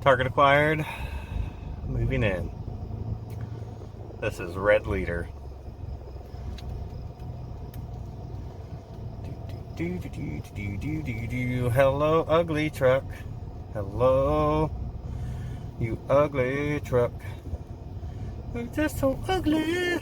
Target acquired. Moving in. This is Red Leader. Hello, ugly truck. Hello, you ugly truck. You're just so ugly.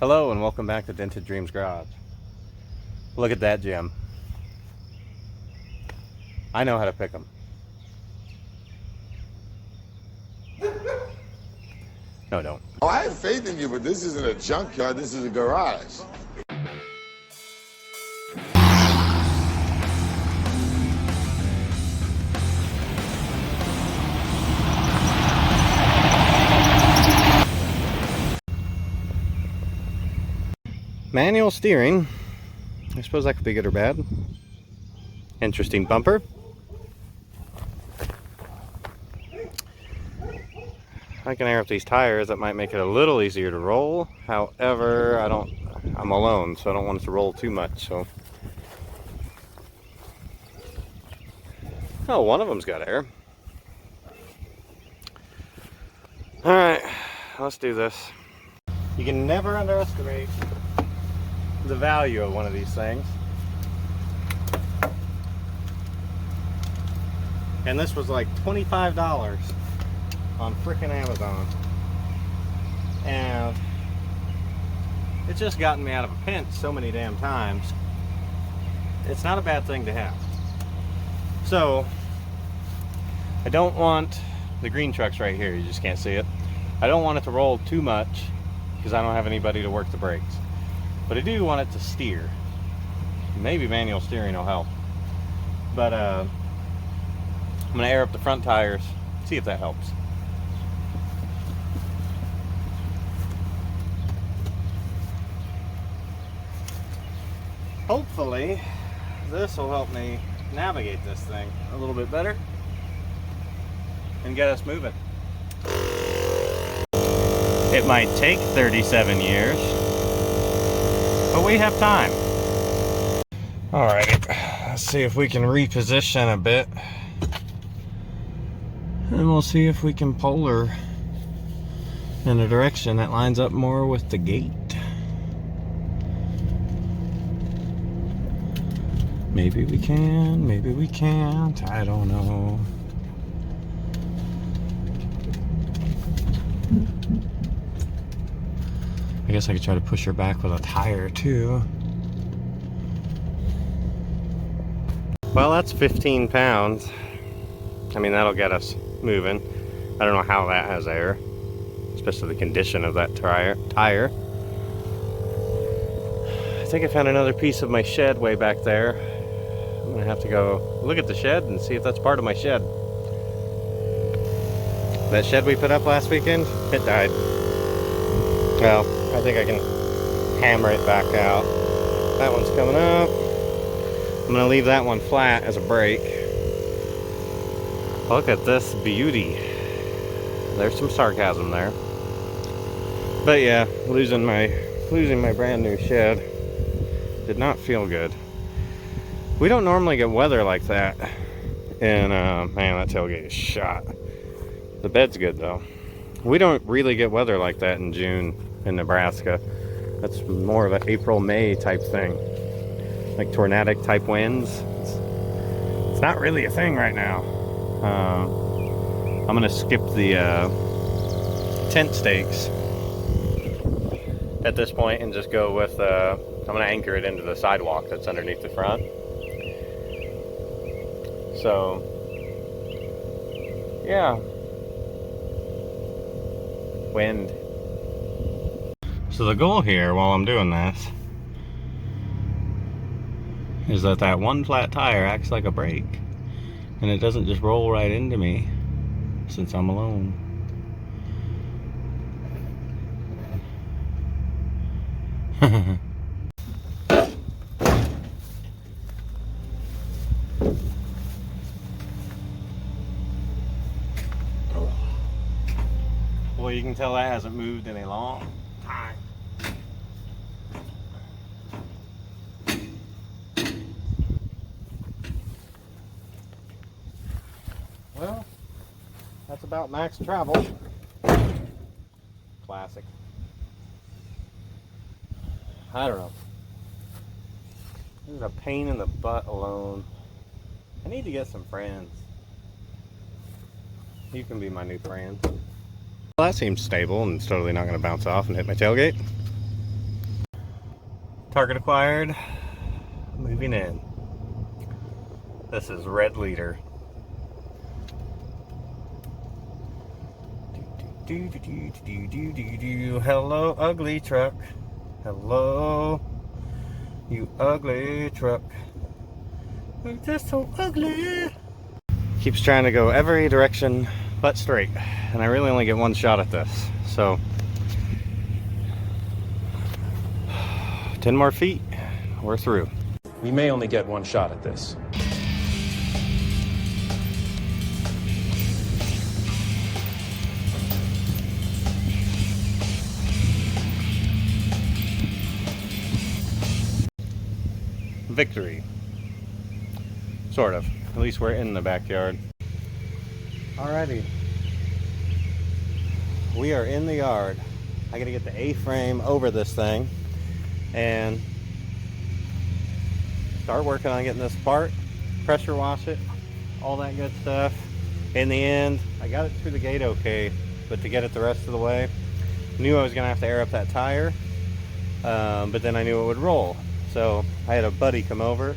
Hello and welcome back to Dented Dreams Garage. Look at that gem. I know how to pick them. No, don't. Oh, I have faith in you, but this isn't a junkyard, this is a garage. Manual steering. I suppose that could be good or bad. Interesting bumper. I can air up these tires. That might make it a little easier to roll. However, I'm alone, so I don't want it to roll too much. So, oh, one of them's got air. All right, let's do this. You can never underestimate the value of one of these things. And this was like $25 on frickin' Amazon. And it's just gotten me out of a pinch so many damn times. It's not a bad thing to have. So, I don't want the green truck's right here, you just can't see it. I don't want it to roll too much because I don't have anybody to work the brakes. But I do want it to steer. Maybe manual steering will help. But I'm gonna air up the front tires, see if that helps. Hopefully, this will help me navigate this thing a little bit better and get us moving. It might take 37 years, but we have time. Alrighty, let's see if we can reposition a bit. And we'll see if we can pull her in a direction that lines up more with the gate. Maybe we can, maybe we can't, I don't know. I guess I could try to push her back with a tire too. Well, that's 15 pounds. I mean, that'll get us moving. I don't know how that has air, especially the condition of that tire. I think I found another piece of my shed way back there. I'm gonna have to go look at the shed and see if that's part of my shed. That shed we put up last weekend, it died. Well, I think I can hammer it back out. That one's coming up. I'm gonna leave that one flat as a brake. Look at this beauty. There's some sarcasm there. But yeah, losing my brand new shed did not feel good. We don't normally get weather like that. And man, that tailgate is shot. The bed's good though. We don't really get weather like that in June in Nebraska. That's more of an April, May type thing. Like tornadic type winds. It's not really a thing right now. I'm gonna skip the tent stakes at this point and just go with, I'm gonna anchor it into the sidewalk that's underneath the front. So, yeah. Wind. So the goal here while I'm doing this is that one flat tire acts like a brake and it doesn't just roll right into me since I'm alone. you can tell that hasn't moved in a long time. Well, that's about max travel. Classic. I don't know. This is a pain in the butt alone. I need to get some friends. You can be my new friend. Well, that seems stable and it's totally not going to bounce off and hit my tailgate. Target acquired. Moving in. This is Red Leader. Hello, ugly truck. Hello, you ugly truck. You're just so ugly. Keeps trying to go every direction but straight, and I really only get one shot at this. So 10 more feet, we're through. We may only get one shot at this. Victory. Sort of. At least we're in the backyard. Alrighty. We are in the yard. I gotta get the A-frame over this thing and start working on getting this apart, pressure wash it, all that good stuff. In the end, I got it through the gate okay, but to get it the rest of the way, knew I was gonna have to air up that tire, but then I knew it would roll. So I had a buddy come over.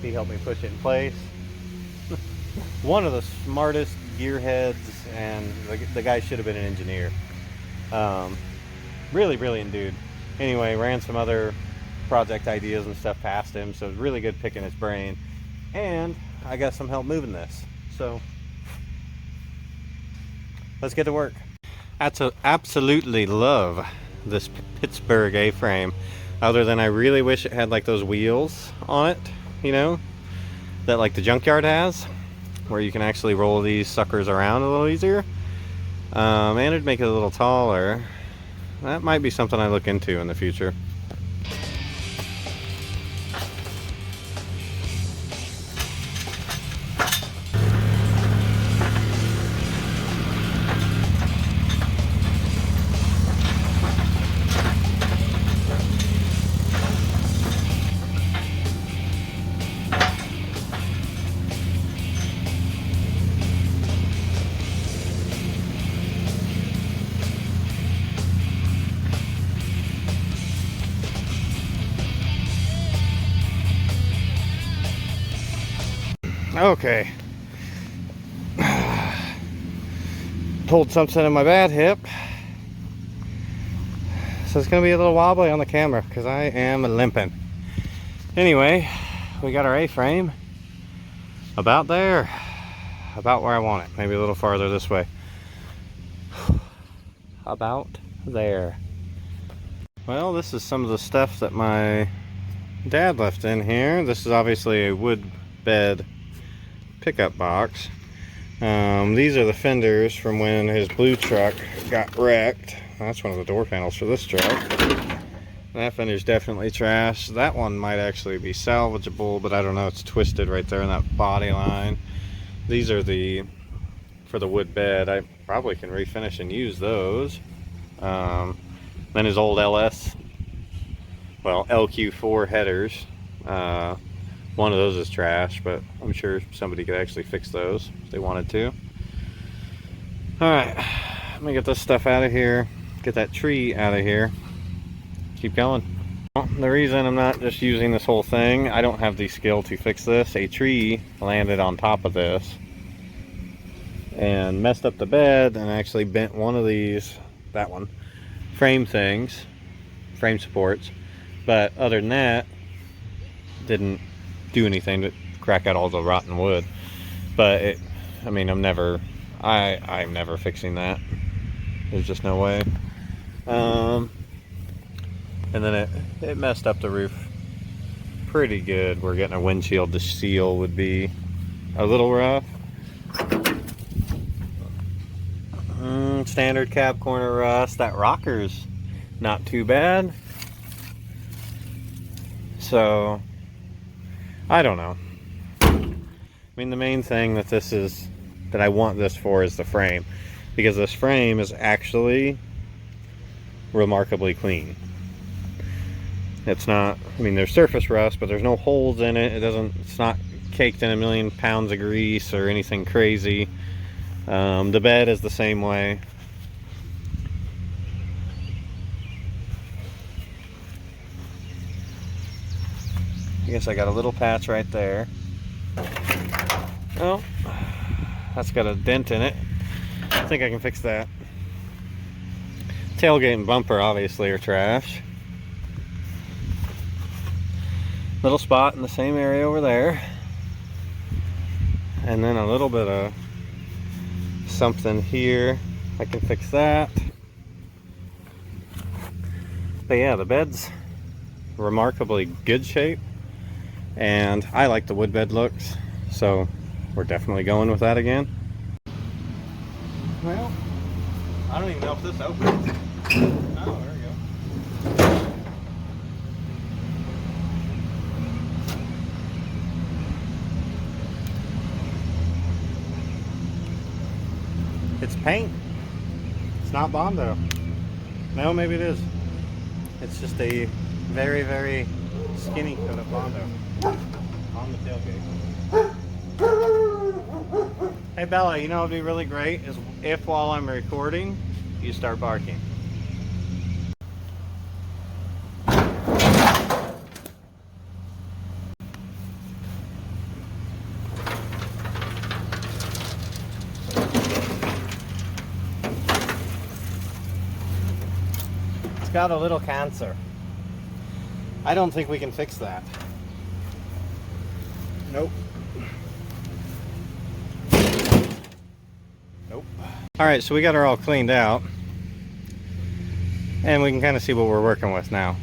He helped me push it in place. One of the smartest gearheads, and the guy should have been an engineer. Really brilliant dude. Anyway, ran some other project ideas and stuff past him, so it was really good picking his brain. And I got some help moving this. So let's get to work. Absolutely love this Pittsburgh A-frame. Other than I really wish it had like those wheels on it, you know, that like the junkyard has, where you can actually roll these suckers around a little easier. And it'd make it a little taller. That might be something I look into in the future. Okay. Pulled something in my bad hip. So it's going to be a little wobbly on the camera because I am limping. Anyway, we got our A-frame about there. About where I want it. Maybe a little farther this way. About there. Well, this is some of the stuff that my dad left in here. This is obviously a wood bed pickup box. These are the fenders from when his blue truck got wrecked. That's one of the door panels for this truck. That fender's definitely trash. That one might actually be salvageable, but I don't know. It's twisted right there in that body line. These are for the wood bed. I probably can refinish and use those. Then his old LQ4 headers. One of those is trash, but I'm sure somebody could actually fix those if they wanted to. Alright, let me get this stuff out of here, get that tree out of here, keep going. Well, the reason I'm not just using this whole thing, I don't have the skill to fix this. A tree landed on top of this and messed up the bed and actually bent one of these, that one, frame supports. But other than that, didn't do anything to crack out all the rotten wood. But I'm never fixing that. There's just no way. And then it messed up the roof pretty good. We're getting a windshield to seal would be a little rough. Standard cab corner rust. That rocker's not too bad. So, I don't know. I mean, the main thing that I want this for is the frame. Because this frame is actually remarkably clean. It's not, I mean, there's surface rust, but there's no holes in it. It's not caked in a million pounds of grease or anything crazy. The bed is the same way. I guess I got a little patch right there. Oh, that's got a dent in it. I think I can fix that. Tailgate and bumper obviously are trash. Little spot in the same area over there. And then a little bit of something here. I can fix that. But yeah, the bed's remarkably good shape. And I like the wood bed looks. So we're definitely going with that again. Well, I don't even know if this opens. Oh, there we go. It's paint. It's not Bondo. No, maybe it is. It's just a very, very skinny coat of Bondo on the tailgate. Hey Bella, you know what would be really great is if while I'm recording, you start barking. It's got a little cancer. I don't think we can fix that. Nope. Nope. Alright, so we got her all cleaned out. And we can kind of see what we're working with now.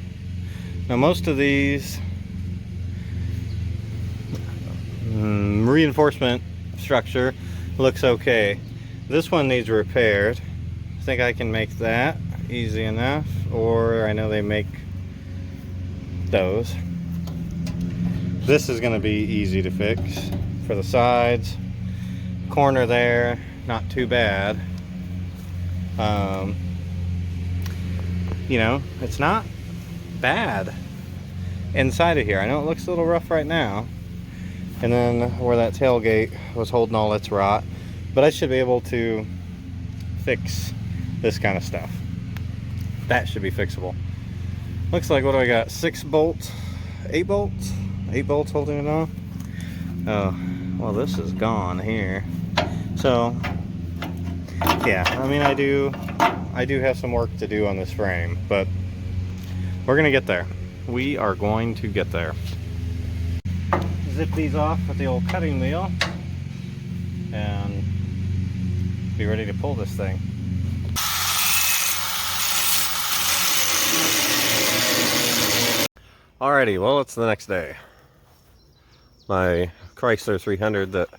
Now most of these reinforcement structure looks okay. This one needs repaired. I think I can make that easy enough. Or I know they make those. This is going to be easy to fix for the sides. Corner there, not too bad. You know, it's not bad inside of here. I know it looks a little rough right now. And then where that tailgate was holding all its rot. But I should be able to fix this kind of stuff. That should be fixable. Looks like, what do I got? 6 bolts? 8 bolts? 8 bolts holding it on? Oh, well, this is gone here. So, yeah, I mean, I do have some work to do on this frame, but we're gonna get there. We are going to get there. Zip these off with the old cutting wheel and be ready to pull this thing. Alrighty, well, it's the next day. My Chrysler 300 that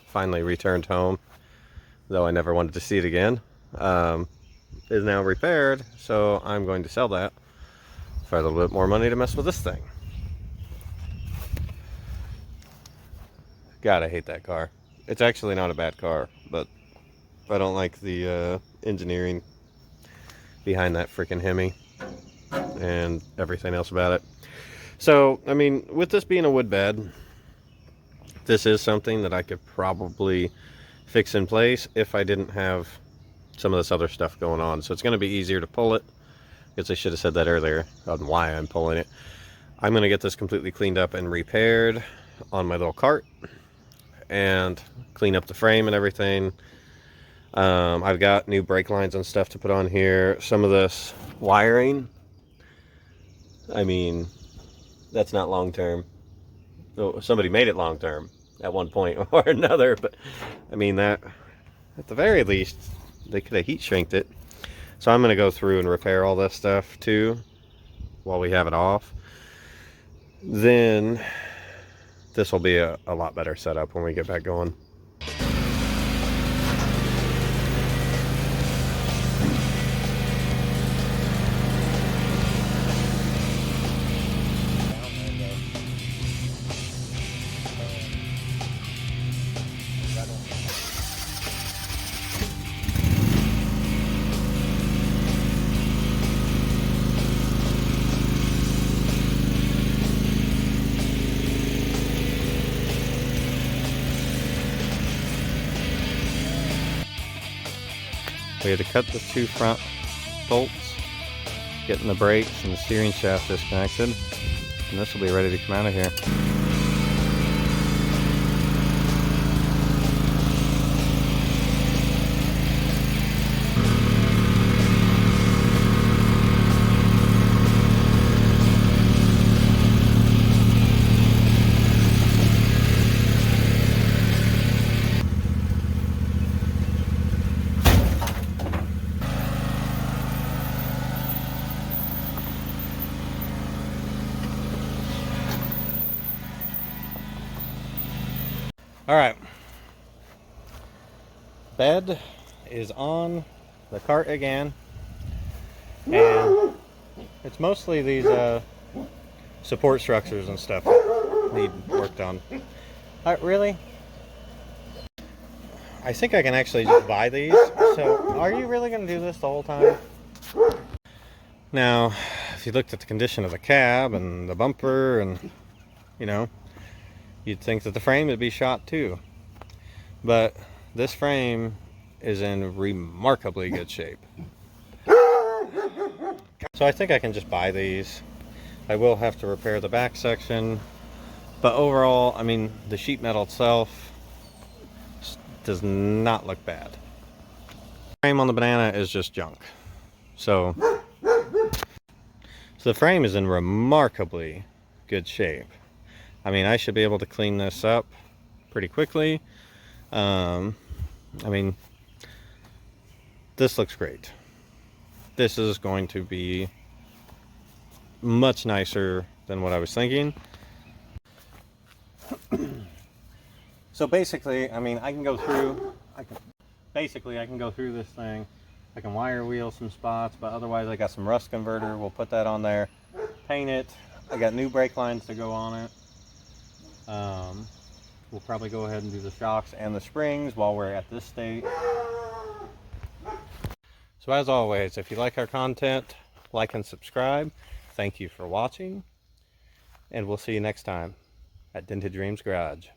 finally returned home, though I never wanted to see it again, is now repaired, so I'm going to sell that for a little bit more money to mess with this thing. God, I hate that car. It's actually not a bad car, but I don't like the engineering behind that freaking Hemi and everything else about it. So, I mean, with this being a wood bed, this is something that I could probably fix in place if I didn't have some of this other stuff going on. So it's going to be easier to pull it. I guess I should have said that earlier on why I'm pulling it. I'm going to get this completely cleaned up and repaired on my little cart and clean up the frame and everything. I've got new brake lines and stuff to put on here. Some of this wiring, I mean, that's not long term. Oh, somebody made it long term at one point or another, but I mean, that at the very least they could have heat shrinked it. So I'm going to go through and repair all this stuff too while we have it off. Then this will be a lot better setup when we get back going. We had to cut the 2 front bolts, getting the brakes and the steering shaft disconnected, and this will be ready to come out of here. All right, bed is on the cart again, and it's mostly these support structures and stuff that need worked on. Really? I think I can actually just buy these. So are you really going to do this the whole time? Now, if you looked at the condition of the cab and the bumper and, you know, you'd think that the frame would be shot too. But this frame is in remarkably good shape. So I think I can just buy these. I will have to repair the back section. But overall, I mean, the sheet metal itself does not look bad. The frame on the Banana is just junk. So the frame is in remarkably good shape. I mean, I should be able to clean this up pretty quickly. I mean, this looks great. This is going to be much nicer than what I was thinking. So basically, I mean, I can go through this thing. I can wire wheel some spots, but otherwise I got some rust converter. We'll put that on there, paint it. I got new brake lines to go on it. We'll probably go ahead and do the shocks and the springs while we're at this state. So as always, if you like our content, like and subscribe. Thank you for watching, and we'll see you next time at Dented Dreams Garage.